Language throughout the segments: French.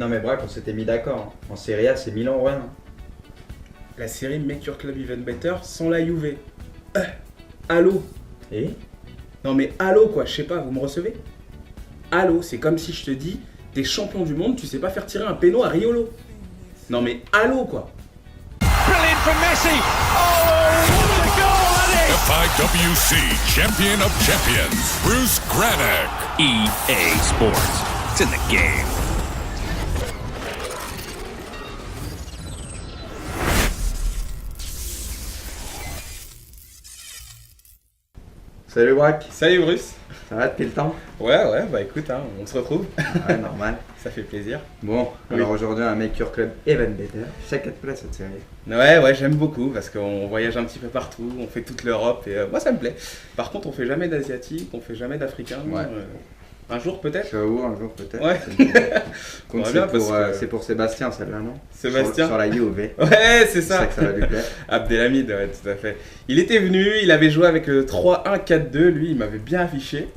Non mais Braque, on s'était mis d'accord. En Serie A, c'est Milan ou rien. La série Make Your Club Even Better sans la Juve. Allô. Et Non mais allô quoi, je sais pas, vous me recevez? Allô, c'est comme si je te dis, t'es champion du monde, tu sais pas faire tirer un péno à Riolo. Non mais allô quoi. Brilliant from Messi. Oh, what a goal that is! FIWC Champion of Champions, Bruce Granick. EA Sports. It's in the game. salut Braque, Salut Bruce. ça va depuis le temps? Ouais, bah écoute, hein, on se retrouve. Ouais, normal. Ça fait plaisir. Bon, Oui. alors aujourd'hui, un Make Your Club Even Better. Je sais qu'elle te plaît cette série. Ouais, j'aime beaucoup parce qu'on voyage un petit peu partout, on fait toute l'Europe et moi ça me plaît. Par contre, on fait jamais d'asiatique, on fait jamais d'africain. Ouais. Un jour peut-être. Ciao, un jour peut-être. Ouais. Compte, Ouais, bien, parce que- c'est pour Sébastien celle-là, non? Sébastien. Sur la Juve. Ouais, c'est C'est ça ça. que ça va lui plaire. Abdelhamid, ouais, tout à fait. Il était venu, il avait joué avec le 3-1-4-2, lui, il m'avait bien affiché.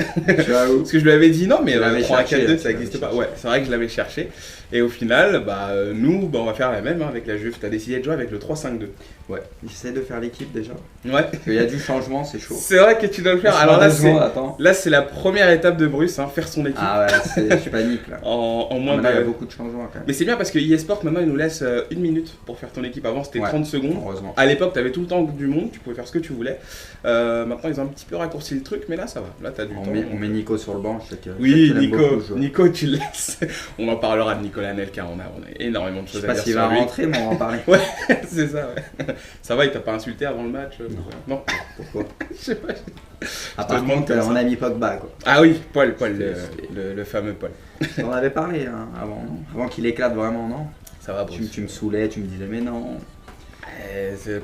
Ciao. Parce que je lui avais dit non, mais Tu l'avais 3-1-4-2, cherché, ça n'existe tu pas. l'avais Ouais, c'est vrai que je l'avais cherché. Et au final, nous, on va faire la même hein, avec la Juve. T'as décidé de jouer avec le 3-5-2. Ouais, j'essaie de faire l'équipe déjà. Ouais. Parce qu'il y a du changement, c'est chaud. C'est vrai que tu dois le faire. Alors Attends. là, c'est la première étape de Bruce, hein, faire son équipe. Ah ouais, je panique là. En moins Mais là, il y a de... beaucoup de changements quand même. Mais c'est bien parce que eSport maintenant il nous laisse 1 minute pour faire ton équipe. Avant c'était Ouais. 30 secondes. Heureusement. À l'époque t'avais tout le temps du monde, tu pouvais faire ce que tu voulais. Maintenant ils ont un petit peu raccourci le truc, mais là ça va. Là t'as du temps. On met Nico sur le banc, je sais que. Oui, je sais qu'il aime beaucoup jouer. Nico, tu le laisses. On en parlera de Nicolas Anelka, on a énormément de Je choses sais à pas dire s'il sur va lui. rentrer, mais on va en parler. Ouais, c'est ça, ouais. Ça va, il t'a pas insulté avant le match Non. Pourquoi? Je sais pas. Ah, te par demande contre, comme ça. on a mis Pogba quoi. Ah oui, Paul, le fameux Paul. On en avait parlé hein, avant, non? Avant qu'il éclate vraiment, non? Ça va, Bruce. Tu me saoulais, tu me disais, mais non.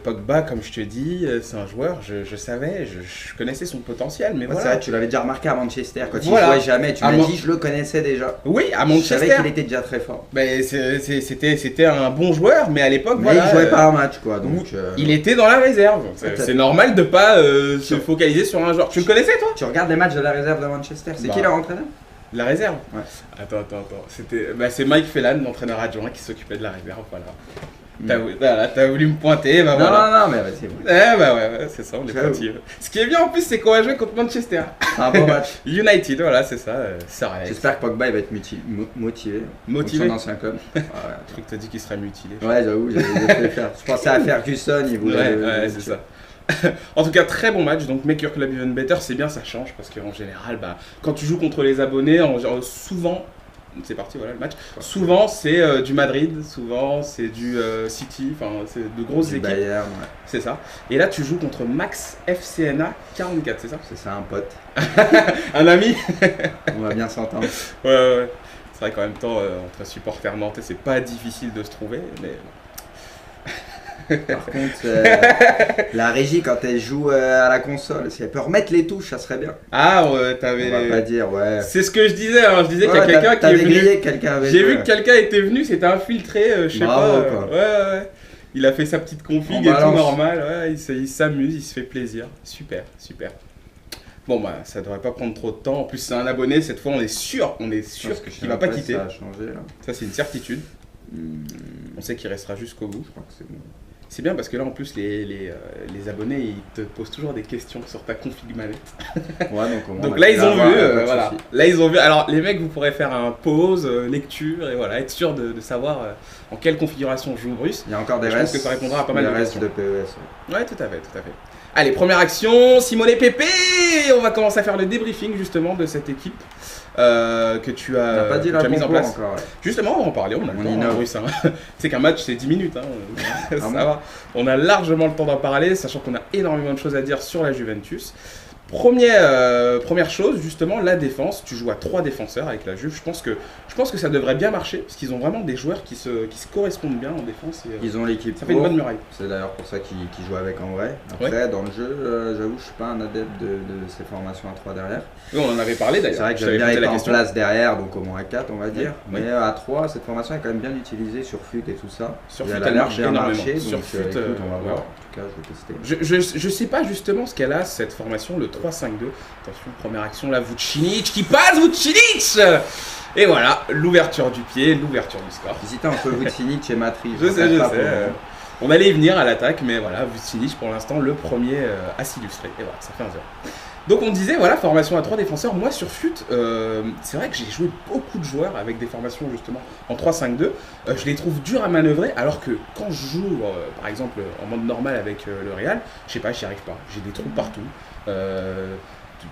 Pogba, comme je te dis, c'est un joueur, je savais, je connaissais son potentiel, mais Ouais, C'est voilà. vrai, tu l'avais déjà remarqué à Manchester quand Voilà. il jouait jamais. Tu À m'as Mon- dit, je le connaissais déjà. Oui, à Je savais Manchester. qu'il était déjà très fort. Ben, c'était un bon joueur, mais à l'époque, Mais voilà. il jouait pas un match quoi, donc. Il était dans la réserve. Peut-être. C'est normal de pas se focaliser sur un joueur. Tu le connaissais, toi? Tu regardes les matchs de la réserve de Manchester, c'est Bah. qui leur entraîneur? La réserve? Ouais. Attends. C'est Mike Phelan, l'entraîneur adjoint, qui s'occupait de la réserve, voilà. T'as voulu me pointer, bah Non, voilà. non, mais vas-y. Ouais. Ouais, c'est ça, on est J'avoue. parti. Ce qui est bien en plus, c'est qu'on va jouer contre Manchester. C'est un bon match. United, voilà, c'est ça. Ça reste. J'espère que Pogba il va être motivé. Motivé. Contre son ancien club. Ouais, Je crois que t'as dit qu'il serait mutilé. ouais j'avoue, j'ai fait faire. Je pensais à Ferguson, il voulait. Ouais, c'est ça. En tout cas, très bon match. Donc, Make Your Club Even Better, c'est bien, ça change parce qu'en général, quand tu joues contre les abonnés, souvent, c'est parti, voilà le match. Souvent, c'est du Madrid, souvent, c'est du City, enfin, c'est de grosses Du équipes. Bayern, ouais. C'est ça. Et là, tu joues contre Max FCNA 44, c'est ça? C'est ça, un pote. Un ami? On va bien s'entendre. Ouais. C'est vrai qu'en même temps, entre supporters nantais, c'est pas difficile de se trouver, mais. Par contre, la régie, quand elle joue à la console, si elle peut remettre les touches, ça serait bien. Ah, On va pas t'avais. dire, ouais. C'est ce que je disais, hein. Je disais qu'il y a Ouais, quelqu'un qui est t'avais venu. grillé quelqu'un avec. J'ai vu que quelqu'un était venu, c'était infiltré, je sais Bravo, pas. quoi. Ouais. Il a fait sa petite config En et tout balance. normal, ouais, il s'amuse, il se fait plaisir. Super. Bon bah ça devrait pas prendre trop de temps. En plus c'est un abonné, cette fois on est sûr Parce que je sais qu'il va même pas si quitter. Ça a changé là. Ça c'est une certitude. On sait qu'il restera jusqu'au bout. Je crois que c'est bon. C'est bien parce que là en plus les abonnés ils te posent toujours des questions sur ta config manette. Ouais, donc au moins, Donc on a là pu ils ont l'avoir, vu, y a pas de voilà. souci. Là ils ont vu. Alors les mecs vous pourrez faire un pause, lecture et voilà, être sûr de savoir en quelle configuration joue Bruce. Il y a encore des Je pense restes. que ça répondra à pas mal des de restes questions. de PES. Ouais, tout à fait. Allez, première action, Simone Pépé. On va commencer à faire le débriefing justement de cette équipe que tu On n'a as, pas dit que la tu as mise en compo place. encore. Ouais. Justement, on va en parler, on a le On temps, innove. Bruce, hein. Tu sais qu'un match c'est 10 minutes, hein. Ça bon va. On a largement le temps d'en parler, sachant qu'on a énormément de choses à dire sur la Juventus. Première chose, justement, la défense. Tu joues à 3 défenseurs avec la Juve. Je pense que ça devrait bien marcher parce qu'ils ont vraiment des joueurs qui se correspondent bien en défense. Et, Ils ont l'équipe. ça fait une bonne muraille. C'est d'ailleurs pour ça qu'ils jouent avec en vrai. Après, dans le jeu, j'avoue, je suis pas un adepte de ces formations à 3 derrière. Oui, on en avait parlé d'ailleurs. C'est vrai que Je j'aime t'avais bien posé être la en question. place derrière, donc au moins à 4 on va dire. Oui. Mais à 3, cette formation est quand même bien utilisée sur FUT et tout ça. Sur Et FUT, elle a elle l'air marche bien énormément. marché, Sur donc FUT, écoute, on va ouais. voir. En tout cas, je vais tester. Je sais pas justement ce qu'elle a cette formation, le 3-5-2. Attention, première action là, Vucinic qui passe, Vucinic Et voilà, l'ouverture du pied, l'ouverture du score. J'hésitais entre Vucinic et Matri. Je sais. On allait y venir à l'attaque, mais voilà, Vucinic pour l'instant le premier à s'illustrer. Et voilà, ça fait 1-0. Donc on disait, voilà, formation à 3 défenseurs. Moi sur FUT, c'est vrai que j'ai joué beaucoup de joueurs avec des formations justement en 3-5-2. Je les trouve durs à manœuvrer, alors que quand je joue, par exemple, en mode normal avec le Real, je sais pas, j'y arrive pas. J'ai des trous partout.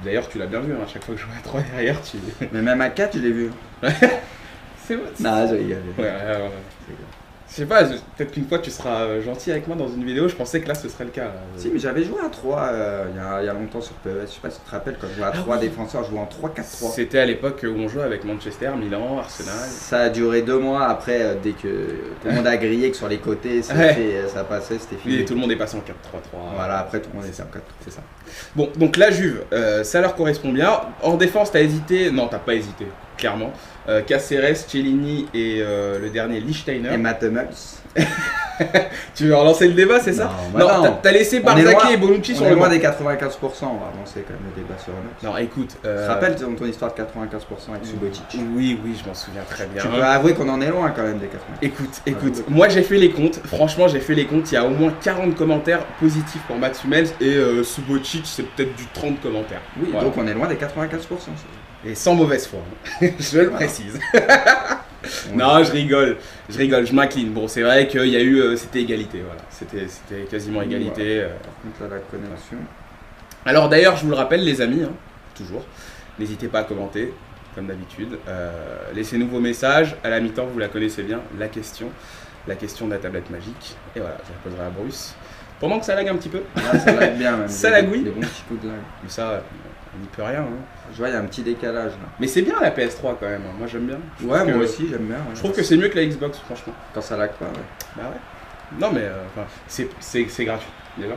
D'ailleurs, tu l'as bien vu, hein, à chaque fois que je joue à 3 derrière, tu... Mais même à 4, je l'ai vu. C'est vrai. Non, je rigole. Ouais. Je sais pas, peut-être qu'une fois tu seras gentil avec moi dans une vidéo, je pensais que là ce serait le cas. Si, mais j'avais joué à 3 il y a longtemps sur PES. Je sais pas si tu te rappelles, quand je jouais à 3 défenseurs, je jouais en 3-4-3. C'était à l'époque où on jouait avec Manchester, Milan, Arsenal. Ça a duré 2 mois après, dès que tout le monde a grillé que sur les côtés ça passait, c'était fini. Et tout le monde est passé en 4-3-3. Voilà, après tout le monde est en 4-3. C'est ça. Bon, donc la Juve, ça leur correspond bien. En défense, t'as hésité. Non, t'as pas hésité, clairement. Caceres, Cellini et le dernier Lichtsteiner. Et Matt Hummels. Tu veux relancer le débat, c'est ça? Non, t'as laissé Barzaghi et Bonucci sur le banc. On est loin des 95%, on va avancer quand même le débat sur Hummels. Non, écoute. Tu te rappelles ton histoire de 95% avec Subotic? Oui, je m'en souviens très bien. Tu peux avouer qu'on en est loin quand même des 95%. Écoute, moi j'ai fait les comptes. Franchement, j'ai fait les comptes. Il y a au moins 40 commentaires positifs pour Mats Hummels et Subotic, c'est peut-être du 30 commentaires. Oui, voilà. Donc on est loin des 95%. Et sans mauvaise foi, je le précise. Non, je rigole, je m'incline. Bon, c'est vrai qu'il y a eu, c'était égalité, voilà, c'était quasiment égalité. Par contre, là, la connexion. Alors d'ailleurs, je vous le rappelle, les amis, hein, toujours, n'hésitez pas à commenter, comme d'habitude. Laissez-nous vos messages. À la mi-temps, vous la connaissez bien, la question de la tablette magique. Et voilà, je la poserai à Bruce. Pendant que ça lag un petit peu. Ah, ça lag bien, même. Ça lagouille. Des bons petits coups de lag. Mais ça, on n'y peut rien. Hein. Je vois, il y a un petit décalage là. Mais c'est bien la PS3 quand même, moi j'aime bien. Ouais, moi aussi j'aime bien. Ouais. Je trouve que c'est mieux que la Xbox, franchement. Quand ça lag pas, ouais. Bah ouais. Non mais c'est gratuit, déjà.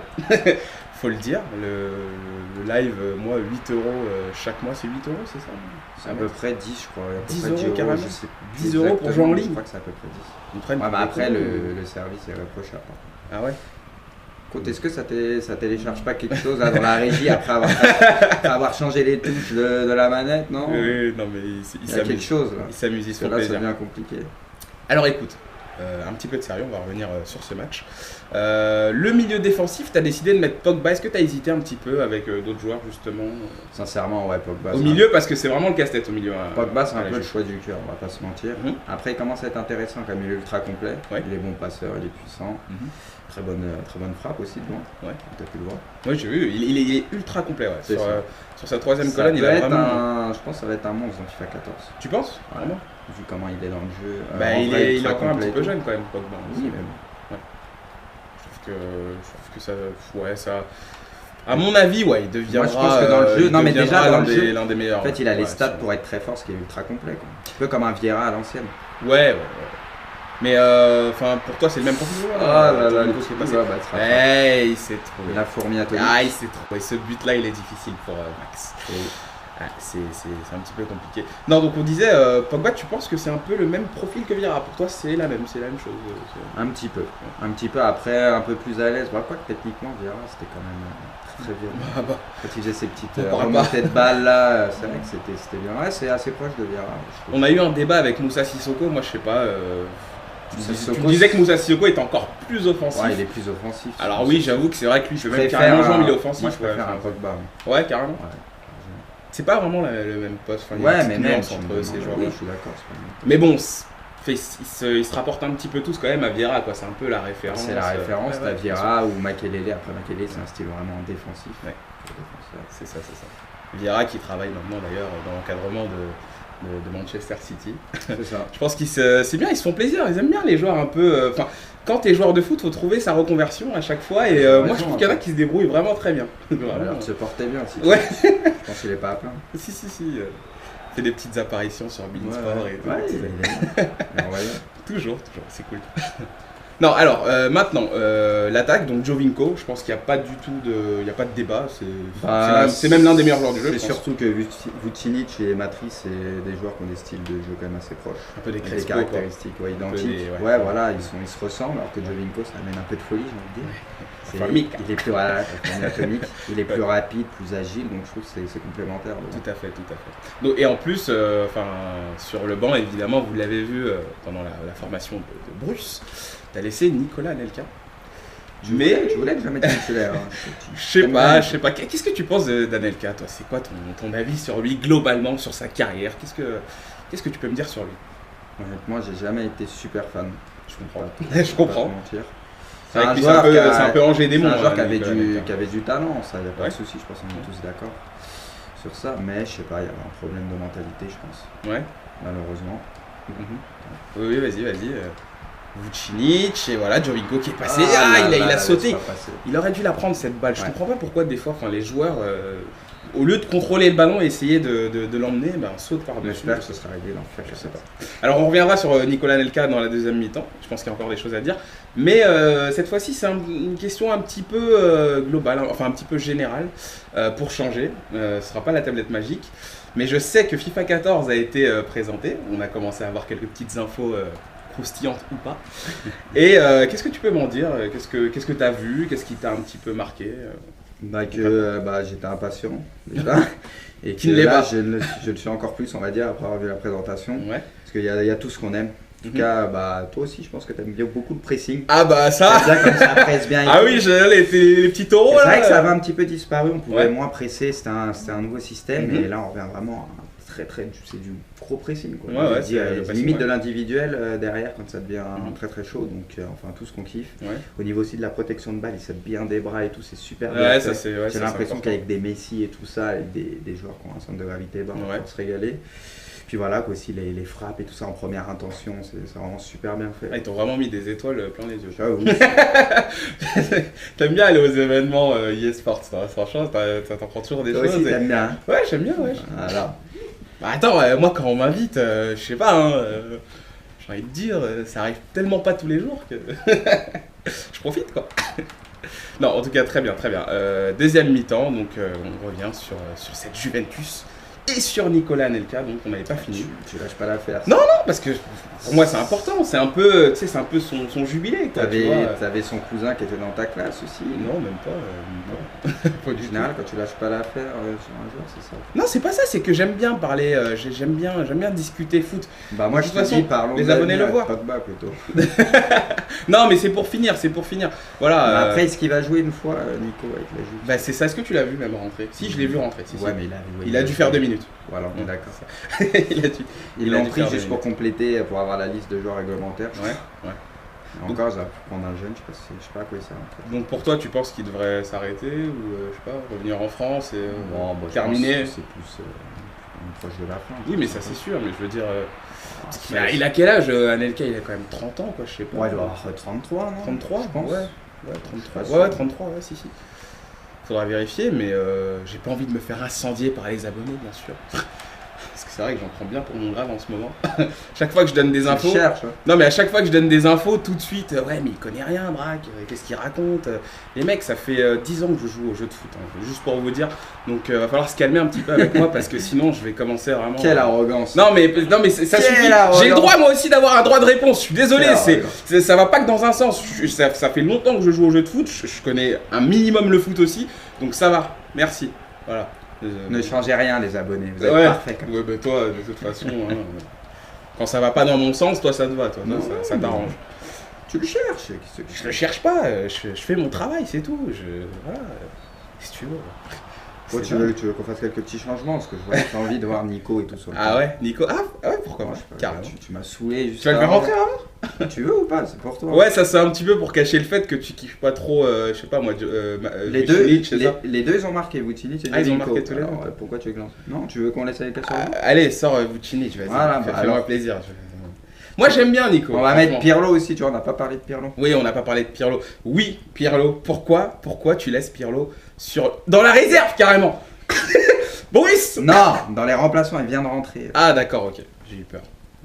Faut le dire, le live, moi 8 € chaque mois, c'est 8 €, c'est ça? C'est à peu près 10, je crois. 10 € carrément. Je sais 10 € pour jouer en ligne. Je crois que c'est à peu près 10. Ouais, mais après, le service est reprochable. Ah ouais? Écoute, est-ce que ça télécharge pas quelque chose là, dans la régie après avoir changé les touches de la manette, non? Oui, non mais il y a quelque chose là. Ils s'amusent, ils se font là, plaisir. Ça devient compliqué. Alors écoute, un petit peu de sérieux, on va revenir sur ce match. Le milieu défensif, tu as décidé de mettre Pogba. Est-ce que tu as hésité un petit peu avec d'autres joueurs justement? Sincèrement, ouais, Pogba. Au milieu, parce que c'est vraiment le casse-tête au milieu. Pogba, c'est un peu le choix du cœur, on va pas se mentir. Après, il commence à être intéressant comme il est ultra complet. Ouais. Il est bon passeur, il est puissant. Très bonne frappe aussi de loin. Ouais. Tu as pu le voir. Oui, j'ai vu. Il est ultra complet. Ouais. Sur sa troisième colonne, il a vraiment. Je pense que ça va être un monstre dans FIFA 14. Tu penses? Vraiment? Vu comment il est dans le jeu. Il est encore un petit peu jeune quand même, Pogba. Oui, mais bon. Je trouve que ça. Ouais, ça. À mon avis, ouais, il deviendra. Moi, je pense que dans le jeu, non mais déjà dans le jeu, l'un des meilleurs. En fait, il a les stats pour être très fort, ce qui est ultra complet, quoi. Un petit peu comme un Vieira à l'ancienne. Ouais. Mais pour toi, c'est le même profil. Ah là là, le coup qui est passé. Il s'est trouvé. La fourmi atomique. Ah, il s'est trouvé. Ce but-là, il est difficile pour Max. C'est un petit peu compliqué. Non, donc on disait, Pogba, tu penses que c'est un peu le même profil que Vieira? Pour toi, c'est la même chose. Un petit peu. Un petit peu. Après, un peu plus à l'aise. Quoi que techniquement, Vieira, c'était quand même très violent. Quand il faisait ses petites remontées de balles là, c'est vrai que c'était bien. Ouais, c'est assez proche de Vieira. On a eu un débat avec Moussa Sissoko. Moi, je sais pas. Tu me disais que Moussa Sissoko est encore plus offensif. Ouais, il est plus offensif. Alors oui, j'avoue que c'est vrai que lui, je peux même carrément jouer, il est offensif. Moi, je préfère un Pogba. Ouais, carrément. Ouais. C'est pas vraiment le même poste. Enfin, ouais, mais même entre ces joueurs. Oui, je suis d'accord. Mais bon, ils se rapportent un petit peu tous quand même à Vieira, quoi. C'est un peu la référence. C'est la référence, t'as Vieira ou Makelele. Après Makelele, c'est un style vraiment défensif. Ouais. C'est ça. Vieira qui travaille maintenant d'ailleurs dans l'encadrement de Manchester City. C'est ça. Je pense c'est bien, ils se font plaisir, ils aiment bien les joueurs un peu. Quand t'es joueur de foot, faut trouver sa reconversion à chaque fois. Et moi, je trouve qu'il y en a qui se débrouillent vraiment très bien. Alors, il se portait bien aussi. Ouais. Je pense qu'il est pas à plaindre. Si. Fait des petites apparitions sur Beansport et tout. Ouais, toujours, c'est cool. Non, alors maintenant, l'attaque, donc Giovinco, je pense qu'il n'y a pas du tout de, il y a pas de débat, c'est même l'un des meilleurs joueurs du jeu. C'est surtout que Vucinic et Matri, c'est des joueurs qui ont des styles de jeu quand même assez proches. Un peu des Crespo, caractéristiques identiques. Voilà, ils se ressemblent, alors que Giovinco, ça amène un peu de folie, j'ai envie de dire. Il est plus atomique, il est plus rapide, plus agile, donc je trouve que c'est complémentaire. Tout à fait. Donc, et en plus, sur le banc, évidemment, vous l'avez vu pendant la formation de Bruce, tu as laissé Nicolas Anelka. Je voulais que je mette titulaire. Je sais pas. Qu'est-ce que tu penses d'Anelka, toi? C'est quoi ton avis sur lui globalement, sur sa carrière? Qu'est-ce que tu peux me dire sur lui? Honnêtement, j'ai jamais été super fan. Je comprends. Mentir. C'est un peu Angers Démon. C'est un joueur qui avait du talent, ça, il n'y a pas de souci, je pense qu'on est tous d'accord sur ça. Mais je sais pas, il y avait un problème de mentalité, je pense. Ouais. Malheureusement. Oui, vas-y. Vucinic, et voilà, Giovinco qui est passé. Il a sauté. Il aurait dû la prendre cette balle. Je comprends pas pourquoi des fois, les joueurs, au lieu de contrôler le ballon et essayer de l'emmener, sautent par-dessus. J'espère que ce sera réglé dans le fait, je sais pas. Alors on reviendra sur Nicolas Anelka dans la deuxième mi-temps. Je pense qu'il y a encore des choses à dire. Mais cette fois-ci, c'est une question un petit peu globale, enfin un petit peu générale, pour changer. Ce ne sera pas la tablette magique. Mais je sais que FIFA 14 a été présenté. On a commencé à avoir quelques petites infos croustillantes ou pas. Et qu'est-ce que tu peux m'en dire? Qu'est-ce que tu as vu? Qu'est-ce qui t'a un petit peu marqué? J'étais impatient déjà. Et que là, je le suis encore plus, on va dire, après avoir vu la présentation. Ouais. Parce qu'il y a tout ce qu'on aime. En tout cas, toi aussi, je pense que tu aimes bien beaucoup le pressing. Ah bah ça. C'est bien comme ça presse bien. Ah oui, les petits taureaux là. C'est vrai que ça avait un petit peu disparu, on pouvait moins presser, c'était un nouveau système. Et là, on revient vraiment à c'est du gros pressing. Quoi. Limite de l'individuel derrière quand ça devient très chaud. Donc, tout ce qu'on kiffe. Ouais. Au niveau aussi de la protection de balle, il s'aide bien des bras et tout, c'est super bien. J'ai l'impression qu'avec des Messi et tout ça, avec des joueurs qui ont un centre de gravité bas, on peut se régaler. Puis voilà, aussi les frappes et tout ça en première intention, c'est vraiment super bien fait. Ils t'ont vraiment mis des étoiles plein les yeux. J'avoue. T'aimes bien aller aux événements EA Sports, franchement, t'en prends toujours des choses. Aussi, t'aimes bien. Ouais, j'aime bien, ouais. Voilà. Attends, moi quand on m'invite, je sais pas, j'ai envie de dire, ça arrive tellement pas tous les jours que je profite quoi. Non, en tout cas, très bien. Deuxième mi-temps, donc on revient sur cette Juventus. Et sur Nicolas Anelka, donc on n'avait pas fini. Tu lâches pas l'affaire. Non, parce que pour moi c'est important, c'est un peu son jubilé. T'avais son cousin qui était dans ta classe aussi. Non, même pas. En général, quand tu lâches pas l'affaire sur un joueur, c'est ça. Non, c'est pas ça, c'est que j'aime bien parler, j'aime bien discuter foot. Bah moi je te dis, parlons les abonnés le voient. Pogba plutôt. Non, mais c'est pour finir. Voilà. Après, est-ce qu'il va jouer une fois, Nico, avec la Juve? Bah c'est ça, est-ce que tu l'as vu même rentrer? Si, je l'ai vu rentrer. Ouais, mais il a dû faire 2 minutes. Voilà, on est d'accord. Ils l'ont pris juste pour compléter, pour avoir la liste de joueurs réglementaires. Ouais. Encore, ça va prendre un jeune, je sais pas à quoi il sert. Donc pour toi, tu penses qu'il devrait s'arrêter ou je sais pas, revenir en France et terminer? C'est plus proche de la fin. Oui, mais ça c'est sûr, mais je veux dire. Il a quel âge Anelka? Il a quand même 30 ans, quoi, je sais pas. Ouais, il doit avoir 33, non? 33, je pense. Ouais, 33. Ouais, 33, ouais, si. Faudra vérifier, mais j'ai pas envie de me faire incendier par les abonnés, bien sûr. Parce que c'est vrai que j'en prends bien pour mon grave en ce moment. Chaque fois que je donne des infos. Non, mais à chaque fois que je donne des infos, tout de suite, ouais, mais il connaît rien, Braque, qu'est-ce qu'il raconte? Les mecs, ça fait 10 ans que je joue au jeu de foot, juste pour vous dire. Donc, va falloir se calmer un petit peu avec moi parce que sinon, je vais commencer vraiment. Quelle arrogance! Non, mais ça suffit. J'ai le droit, moi aussi, d'avoir un droit de réponse. Je suis désolé, ça va pas que dans un sens. Ça fait longtemps que je joue au jeu de foot. Je connais un minimum le foot aussi. Donc, ça va. Merci. Voilà. Ne changez rien, les abonnés. Vous êtes parfaits. Ouais, bah toi, de toute façon, quand ça va pas dans mon sens, toi, ça te va. Toi, ça t'arrange. Tu le cherches. Je le cherche pas. Je fais mon travail, c'est tout. Voilà. Si tu veux. Toi, tu veux qu'on fasse quelques petits changements parce que je vois que tu as envie de voir Nico et tout sur le Ah ouais, Nico. Ah ouais, pourquoi pas? Carrément. Tu m'as saoulé juste. Tu vas le faire rentrer avant? Tu veux ou pas? C'est pour toi. Ouais, ça c'est un petit peu pour cacher le fait que tu kiffes pas trop, je sais pas moi, les deux ils ont marqué, Vucinic et Giovinco. Ils ont marqué tous les deux. Pourquoi tu glances? Non, tu veux qu'on laisse avec la sur Allez, sors Vucinic, vas-y. Voilà, fais-moi plaisir. Moi j'aime bien Nico. On va mettre Pirlo aussi, tu vois, on n'a pas parlé de Pirlo. Oui, on n'a pas parlé de Pirlo. Oui, Pirlo. Pourquoi tu laisses Pirlo dans la réserve carrément? Boris? Non, dans les remplacements, il vient de rentrer. Ah d'accord, ok, j'ai eu peur.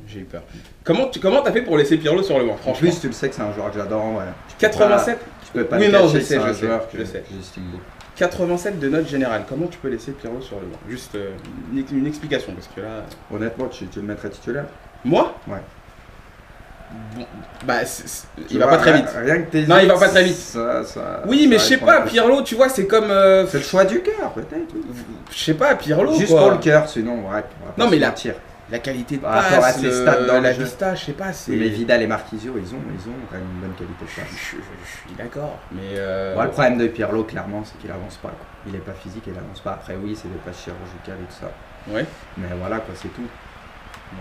J'ai eu peur. Comment t'as fait pour laisser Pirlo sur le banc, En franchement? plus, tu le sais que c'est un joueur que j'adore en vrai. 87. Tu peux pas Oui, le non, cacher, je sais, c'est un je sais, joueur que je sais. j'estime beaucoup. 87 de note générale. Comment tu peux laisser Pirlo sur le banc? Juste une explication, parce que là... Honnêtement, tu le mettrais titulaire? Moi? Ouais. Bon, bah, Tu il va vois, pas très vite. Rien que t'hésites, Non, il va pas très vite. Oui, mais je sais répond pas, à la Pirlo, tu vois, c'est comme... C'est le choix du cœur, peut-être. Je sais pas, Pirlo, Juste quoi. pour le cœur, sinon, ouais. on va pas Non, mais se la- mentir. La qualité de Par rapport à passe, ses stats dans la le jeu. vista, je sais pas, c'est... Oui, mais Vidal et Marquisio, ils ont quand même une bonne qualité de passe. Je suis d'accord, mais... Bon, le problème de Pirlo, clairement, c'est qu'il avance pas. Quoi. Il est pas physique, il avance pas. Après, oui, c'est des passes chirurgicales et tout ça. Ouais. Mais voilà, quoi, c'est tout.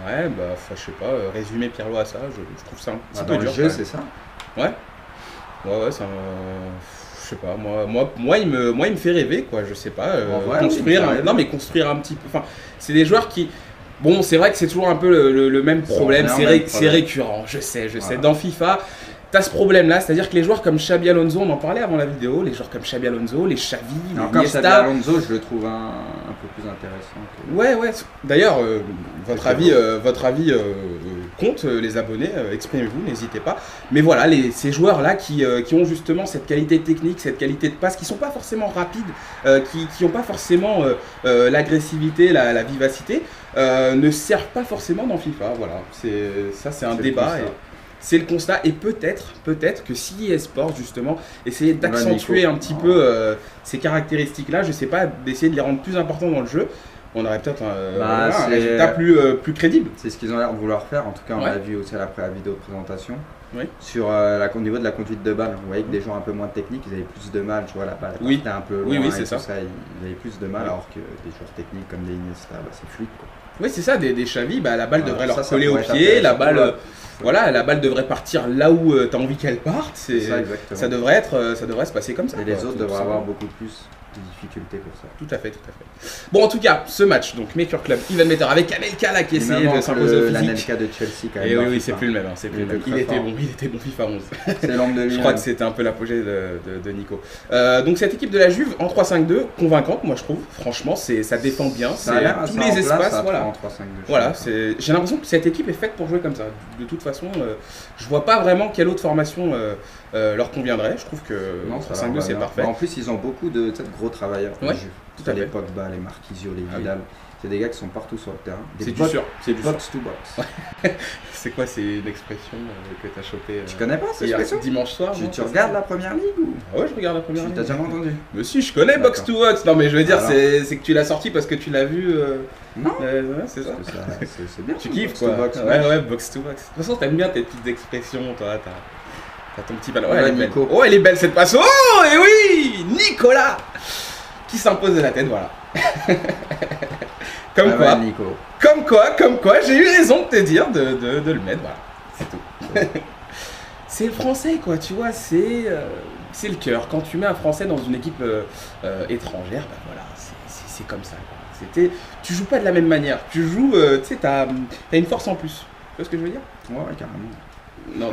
Ouais, bah, je sais pas, résumer Pirlo à ça, je trouve ça un petit peu Dans le dur. jeu, quand même. c'est ça. Ouais, ça je sais pas, moi il me fait rêver, quoi, je sais pas. En vrai, construire, oui, il me fait non, mais construire un petit peu. Enfin, c'est des joueurs qui. Bon, c'est vrai que c'est toujours un peu le même problème, c'est récurrent, je sais. Voilà. Dans FIFA, t'as ce problème-là, c'est-à-dire que les joueurs comme Xabi Alonso, on en parlait avant la vidéo, les joueurs comme Xabi Alonso, les Xavi, les Encore Xabi Iniesta. Alonso, je le trouve un peu plus intéressant. Que... Ouais. D'ailleurs, votre avis compte, les abonnés, exprimez-vous, n'hésitez pas. Mais voilà, ces joueurs-là qui ont justement cette qualité technique, cette qualité de passe, qui sont pas forcément rapides, qui n'ont pas forcément l'agressivité, la vivacité, ne servent pas forcément dans FIFA. Voilà, c'est un débat. C'est le constat, et peut-être que si eSports justement essayait d'accentuer un petit peu ces caractéristiques-là, je sais pas, d'essayer de les rendre plus importantes dans le jeu, on aurait peut-être un résultat plus crédible. C'est ce qu'ils ont l'air de vouloir faire, en tout cas on Ouais. l'a vu aussi après la vidéo de présentation. Oui. Sur au niveau de la conduite de balle, vous voyez que des gens un peu moins techniques, ils avaient plus de mal, tu vois, la balle Oui. partait un peu Oui, loin c'est et ça. tout ça, ils avaient plus de mal, Oui. alors que des joueurs techniques comme des Iniesta, c'est fluide quoi. Oui, c'est ça, des Xavi, bah, la balle Voilà, devrait leur ça coller au pourrait être pied, la intéressant. balle, voilà, la balle devrait partir là où tu as envie qu'elle parte, C'est ça, exactement. ça devrait se passer comme ça. Et les quoi, autres tout devraient simplement. avoir beaucoup plus de difficultés pour ça. Tout à fait. Bon, en tout cas, ce match, donc Make Your Club, Ivan Meter avec Anelka là qui Et essayait même de s'imposer au physique. l'Anelka de Chelsea quand même. Et dans oui, FIFA. c'est plus le même, c'est plus le même. Il était bon FIFA 11. C'est l'homme de Je lui. crois que c'était un peu l'apogée de Nico. Donc cette équipe de la Juve en 3-5-2, convaincante, moi je trouve. Franchement, ça défend bien. Ça a l'air tous assez en les espaces, place, voilà. En 3-5-2. Voilà, j'ai l'impression que cette équipe est faite pour jouer comme ça. De toute façon, je vois pas vraiment quelle autre formation leur conviendrait. Je trouve que Non, 3-5-2 c'est parfait. En plus, ils ont beaucoup de gros travailleurs. Ouais, tout à les fait. Pogba, les Marquisio, les Ah oui. Vidal. C'est des gars qui sont partout sur le terrain. C'est du sûr. C'est du sûr. Box to box. C'est quoi, c'est une expression que t'as chopée Tu connais pas cette hier, expression dimanche soir? non, Tu c'est regardes ça la première ligue ou Ah ouais, je regarde la première Tu ligue. t'as jamais entendu? Mais si, je connais Box to Box. Non, mais je veux dire, Alors. c'est que tu l'as sorti parce que tu l'as vu. Non. Ouais, c'est ça. Parce que c'est bien. Tu kiffes box quoi. to box, Ouais, Box to Box. De toute façon, t'aimes bien tes petites expressions, toi. T'as ton petit ballon. Ouais, elle est belle. Nico. Oh, elle est belle cette passe. Oh, et oui, Nicolas qui s'impose de la tête, voilà. Comme Ah quoi. ouais, Nico. Comme quoi, j'ai eu raison de te dire de le mettre, voilà. C'est tout. C'est le français, quoi, tu vois, c'est le cœur. Quand tu mets un français dans une équipe étrangère, bah voilà, c'est comme ça. Quoi. Tu joues pas de la même manière. Tu joues, tu sais, t'as une force en plus. Tu vois ce que je veux dire? Ouais, carrément. Non, Non,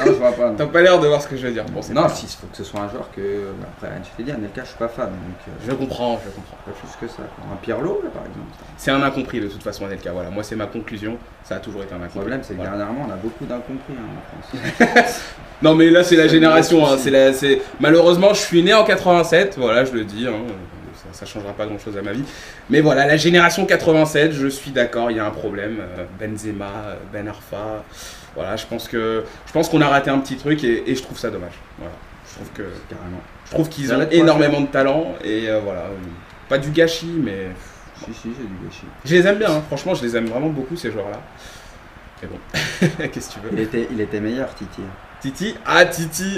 je vois pas. t'as pas l'air de voir ce que je veux dire. Bon, c'est Non, pas si, il faut que ce soit un joueur que. Après, je t'ai dit, Anelka, je suis pas fan. Donc, Je comprends. pas plus que ça. Quoi. Un Pirlo, là, par exemple. C'est un incompris de toute façon, Anelka. Voilà, moi c'est ma conclusion. Ça a toujours été un Le incompris. problème, c'est que Voilà. dernièrement, on a beaucoup d'incompris en France. Non mais là c'est la C'est génération, le hein, souci. malheureusement je suis né en 87, voilà je le dis, hein, ça changera pas grand chose à ma vie. Mais voilà, la génération 87, je suis d'accord, il y a un problème, Benzema, Ben Arfa, voilà je pense qu'on a raté un petit truc et je trouve ça dommage. Voilà, Carrément. je trouve qu'ils Ça ont va être énormément de talent et voilà, pas du gâchis mais Si, j'ai du gâchis. je les aime bien, hein, franchement je les aime vraiment beaucoup ces joueurs-là. Mais bon, qu'est-ce que tu veux? Il était meilleur, Titi. Titi,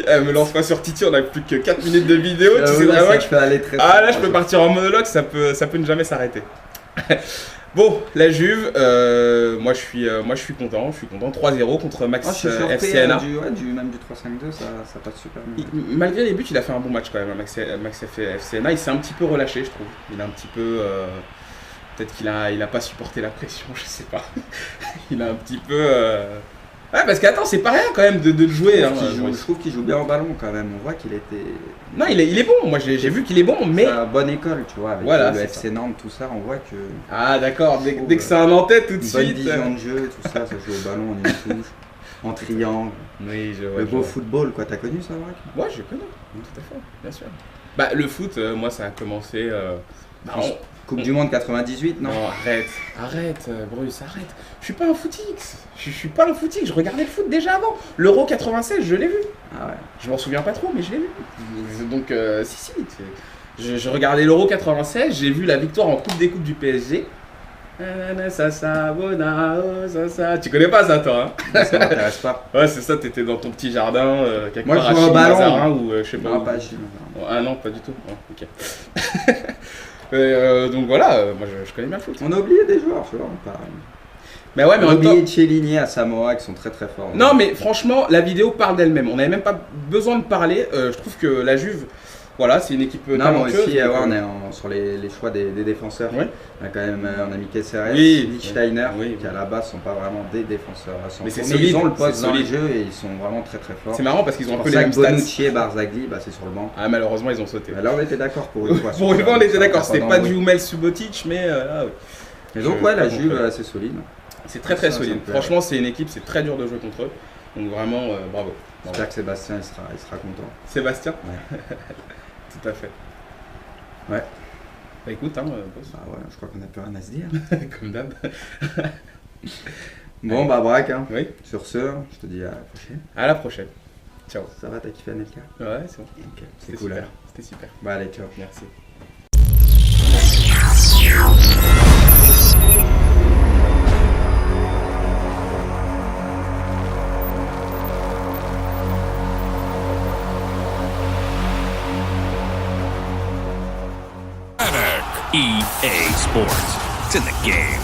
me lance pas sur Titi, on a plus que 4 minutes de vidéo, tu sais oui, vraiment ça, que je peux aller très Ah très là je peux partir en monologue, ça peut ne jamais s'arrêter. Bon, la Juve, moi je suis content, 3-0 contre Max je suis surpris, FCNA. même du 3-5-2, ça passe super bien. Malgré les buts, il a fait un bon match quand même, Max FCNA, il s'est un petit peu relâché je trouve. Il a un petit peu... peut-être qu'il a pas supporté la pression, je sais pas. Il a un petit peu... Ouais, parce qu'attends, c'est pas rien quand même de jouer. Je trouve qu'il joue bien au ballon quand même. On voit qu'il était. Non, il est bon. Moi, j'ai vu qu'il est bon, mais. C'est une bonne école, tu vois. Avec voilà, le FC Nantes, tout ça, on voit que. Ah, d'accord. Dès que c'est un Nantais, tout de suite. Bonne vision de jeu, tout ça. Ça joue au ballon, en une touche, en triangle. Oui, je vois. Le beau football, quoi. T'as connu ça, Braque? Ouais, je connais. Tout à fait, bien sûr. Bah, le foot, moi, ça a commencé. Coupe du Monde 98, non? Non, arrête, Bruce, arrête. Je suis pas un footix. Je suis pas un footix. Je regardais le foot déjà avant. L'Euro 96, je l'ai vu. Ah ouais. Je m'en souviens pas trop, mais je l'ai vu. Donc, si. Je regardais l'Euro 96, j'ai vu la victoire en Coupe des Coupes du PSG. Ça. Tu connais pas ça, toi, hein? Ça m'intéresse pas. Ouais, c'est ça, t'étais dans ton petit jardin, quelque moi, part à je joue au ballon. Mazarin, ou je sais pas. Non, pas à Chine. Ah non, pas du tout. Oh, ok. Donc voilà, moi je connais bien le foot. On a oublié des joueurs, tu vois, on parle. Mais ouais, mais on a en même temps. oublié Chiellini à Samoa qui sont très très forts. Non, mais franchement, la vidéo parle d'elle-même. On n'avait même pas besoin de parler. Je trouve que la Juve, voilà, c'est une équipe talentueuse. Non, mais aussi, on est sur les choix des défenseurs. Oui. On a quand même on a Mikel Serres, Oui, Lichtsteiner, oui. qui à la base sont pas vraiment des défenseurs à 100%. Mais c'est Mais solide, ils ont le poste c'est dans le solide. jeu et ils sont vraiment très très forts. C'est marrant parce qu'ils ont un pour peu les ça mêmes que stats. Bonucci et Barzagli, bah, c'est sur le banc. Ah, malheureusement, ils ont sauté. Bah, là, on était d'accord pour une fois. Pour une fois, on était d'accord. C'était pas du Hummel Subotic, mais là, oui. Et donc, ouais, la Juve, c'est solide. C'est très très Ça, solide. ça me plaît. Franchement, c'est une équipe, c'est très dur de jouer contre eux. Donc vraiment, bravo. J'espère que Sébastien il sera content. Sébastien. Ouais. Tout à fait. Ouais. Bah écoute, boss. Bah ouais, je crois qu'on a plus rien à se dire. Comme d'hab. Bon, bah Braque, hein. Oui. Sur ce, je te dis à la prochaine. À la prochaine. Ciao. Ça va, t'as kiffé Anelka? Ouais, c'est bon. Ok, c'est C'était cool. super. alors. C'était super. Bah allez, ciao. Merci. EA Sports. It's in the game.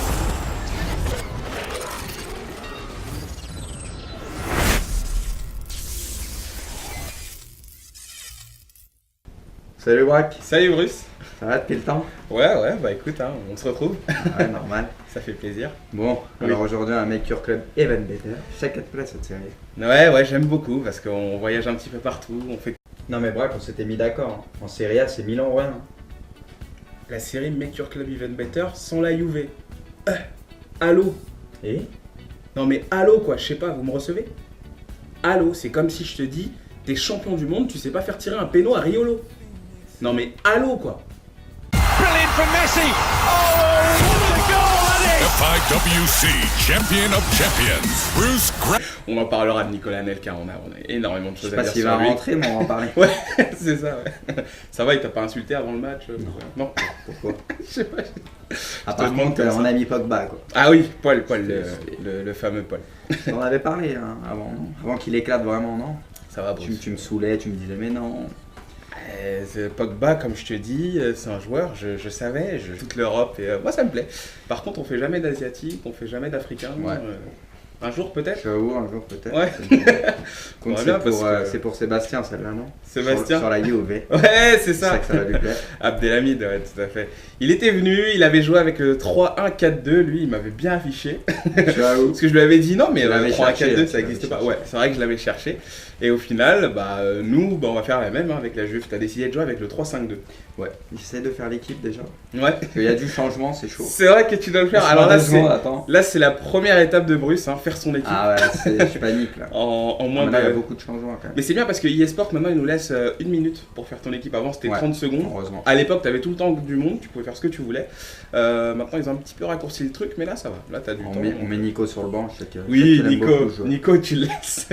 Salut Braque, Salut Bruce. ça va depuis le temps? Ouais, bah écoute, on se retrouve. Ouais, normal. Ça fait plaisir. Bon, Oui. alors aujourd'hui, un Make Your Club Even Better. Chaque 4 plaît cette série. Ouais, j'aime beaucoup parce qu'on voyage un petit peu partout. On fait Non mais Braque, on s'était mis d'accord. En Serie A, c'est Milan ou rien. la série Make Your Club Even Better sans la Juve. Allô? Et Non mais allô quoi, je sais pas, vous me recevez? Allô, c'est comme si je te dis, t'es champion du monde, tu sais pas faire tirer un péno à Riolo. Non mais allô quoi. Brilliant from Messi. Oh, what a goal that is! FIWC Champion of Champions, Bruce Grant. On en parlera de Nicolas Anelka, on a énormément de je choses sais à pas dire s'il sur va lui. rentrer, mais on va en parler. Ouais, c'est ça, ouais. Ça va, il t'a pas insulté avant le match? Non. Pourquoi? Je sais pas. Ah, te par demande contre, comme ça. on a mis Pogba quoi. Ah oui, Paul, le fameux Paul. On en avait parlé hein, avant qu'il éclate vraiment, non? Ça va, Bruce. Tu me saoulais, tu me disais mais non. Pogba, comme je te dis, c'est un joueur, je savais, toute l'Europe, et moi ça me plaît. Par contre, on fait jamais d'Asiatiques, on fait jamais d'Africains. Ouais. Un jour peut-être. Ciao, un jour peut-être. Ouais. Donc, On va bien, parce que- c'est pour Sébastien celle-là, non? Sébastien. Sur la Juve. Ouais, c'est C'est ça ça. que ça va lui plaire. Abdelhamid, ouais, tout à fait. Il était venu, il avait joué avec le 3-1-4-2, lui, il m'avait bien affiché. Ciao. Parce que je lui avais dit non, mais Tu le l'avais 3-1-4-2, cherché, ça tu n'existe l'avais pas. Ouais, c'est vrai que je l'avais cherché. Et au final, nous, on va faire la même avec la Juve. T'as décidé de jouer avec le 3-5-2. Ouais. J'essaie de faire l'équipe déjà. Ouais. Parce qu'il y a du changement, c'est chaud. C'est vrai que tu dois le faire. Laisse-moi Alors là, 2 secondes, attends. c'est la première étape de Bruce, hein, faire son équipe Ah ouais, je panique là. en moins Là, il y a de. beaucoup de changements quand même. Mais c'est bien parce que eSport maintenant il nous laisse 1 minute pour faire ton équipe. Avant c'était Ouais. 30 secondes. Heureusement. À l'époque tu avais tout le temps du monde, tu pouvais faire ce que tu voulais. Maintenant ils ont un petit peu raccourci le truc, mais là ça va. Là t'as du temps. On met Nico sur le banc, je sais que Oui, je sais qu'il aime beaucoup jouer. Nico, tu le laisses.